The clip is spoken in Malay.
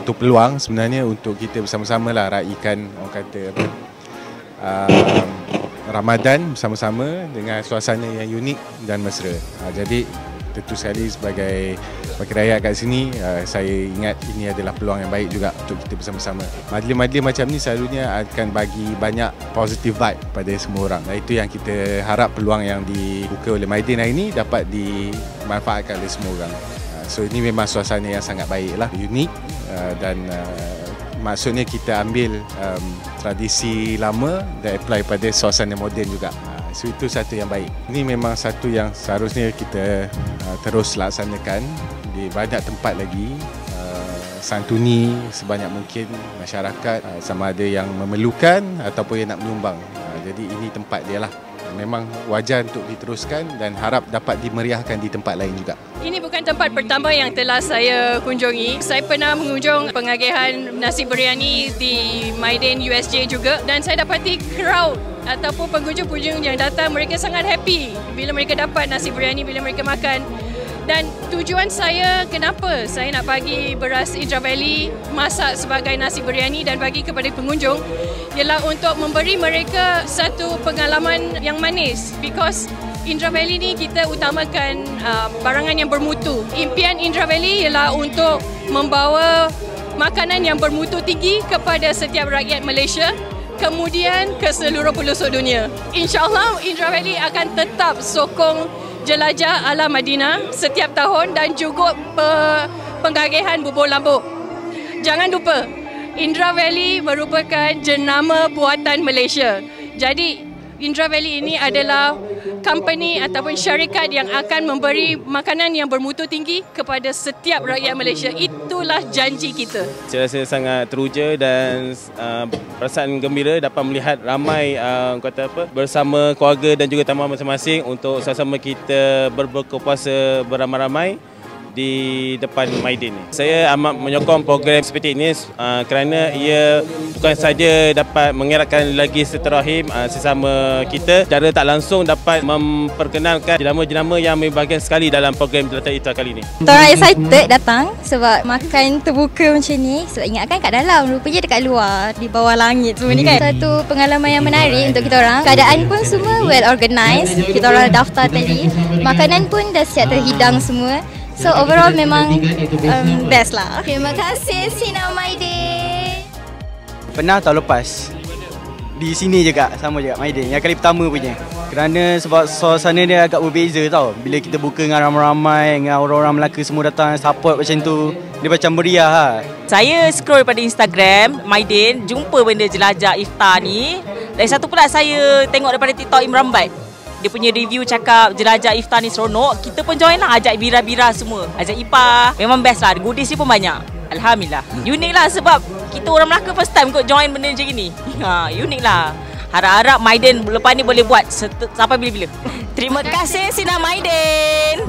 satu peluang sebenarnya untuk kita bersama-sama lah raikan, orang kata apa, Ramadan bersama-sama dengan suasana yang unik dan mesra. Jadi tentu sekali sebagai wakil rakyat kat sini, saya ingat ini adalah peluang yang baik juga untuk kita bersama-sama. Majlis-majlis macam ni selalunya akan bagi banyak positive vibe pada semua orang. Dan itu yang kita harap, peluang yang dibuka oleh Mydin hari ini dapat dimanfaatkan oleh semua orang. So ini memang suasana yang sangat baik lah, unik, dan maksudnya kita ambil tradisi lama dan apply pada suasana moden juga. So itu satu yang baik. Ini memang satu yang seharusnya kita terus laksanakan di banyak tempat lagi. Santuni sebanyak mungkin masyarakat, sama ada yang memerlukan ataupun yang nak menyumbang. Jadi ini tempat dia lah. Memang wajar untuk diteruskan dan harap dapat dimeriahkan di tempat lain juga. Ini bukan tempat pertama yang telah saya kunjungi. Saya pernah mengunjung pengagihan nasi biryani di Mydin USJ juga, dan saya dapati crowd ataupun pengunjung-pengunjung yang datang, mereka sangat happy bila mereka dapat nasi biryani, bila mereka makan. Dan tujuan saya, kenapa saya nak bagi beras Indra Valley masak sebagai nasi biryani dan bagi kepada pengunjung, ialah untuk memberi mereka satu pengalaman yang manis. Because Indra Valley ni kita utamakan barangan yang bermutu. Impian Indra Valley ialah untuk membawa makanan yang bermutu tinggi kepada setiap rakyat Malaysia, kemudian ke seluruh pelosok dunia. InsyaAllah Indra Valley akan tetap sokong jelajah ala Madinah setiap tahun dan juga penggagihan bubur lambuk. Jangan lupa, Indra Valley merupakan jenama buatan Malaysia. Jadi Indra Valley ini adalah company ataupun syarikat yang akan memberi makanan yang bermutu tinggi kepada setiap rakyat Malaysia. Itulah janji kita. Saya rasa sangat teruja dan perasaan gembira dapat melihat ramai bersama keluarga dan juga tamu masing-masing untuk sama-sama kita berbuka puasa beramai-ramai di depan Mydin. Saya amat menyokong program seperti ini kerana ia bukan saja dapat mengeratkan lagi silaturahim sesama kita, secara tak langsung dapat memperkenalkan jenama-jenama yang berbahagian sekali dalam program Jelajah Iftar kali ini. Kita orang excited datang sebab makan terbuka macam ni. Sebab ingatkan kat dalam, rupanya dekat luar, di bawah langit semua ni kan. Satu pengalaman yang menarik untuk kita orang. Keadaan pun semua well organised. Kita orang daftar tadi. Makanan pun dah siap terhidang semua. So overall memang best lah. Terima kasih Sina Mydin. Pernah tahun lepas di sini juga, sama juga Mydin, yang kali pertama punya. Kerana sebab suasana dia agak berbeza tau. Bila kita buka dengan ramai-ramai, dengan orang-orang Melaka semua datang support macam tu, dia macam meriah lah. Saya scroll pada Instagram Mydin, jumpa benda jelajah iftar ni. Dan satu pula saya tengok daripada TikTok Imran Bat. Dia punya review cakap jelajah iftar ni seronok. Kita pun join lah, ajak bira-bira semua, ajak ipar. Memang best lah, goodies dia pun banyak. Alhamdulillah. Unik lah sebab kita orang Melaka first time kot join benda macam ni. Unik lah. Harap-harap Mydin lepas ni boleh buat sampai bila-bila. Terima kasih Sina Mydin.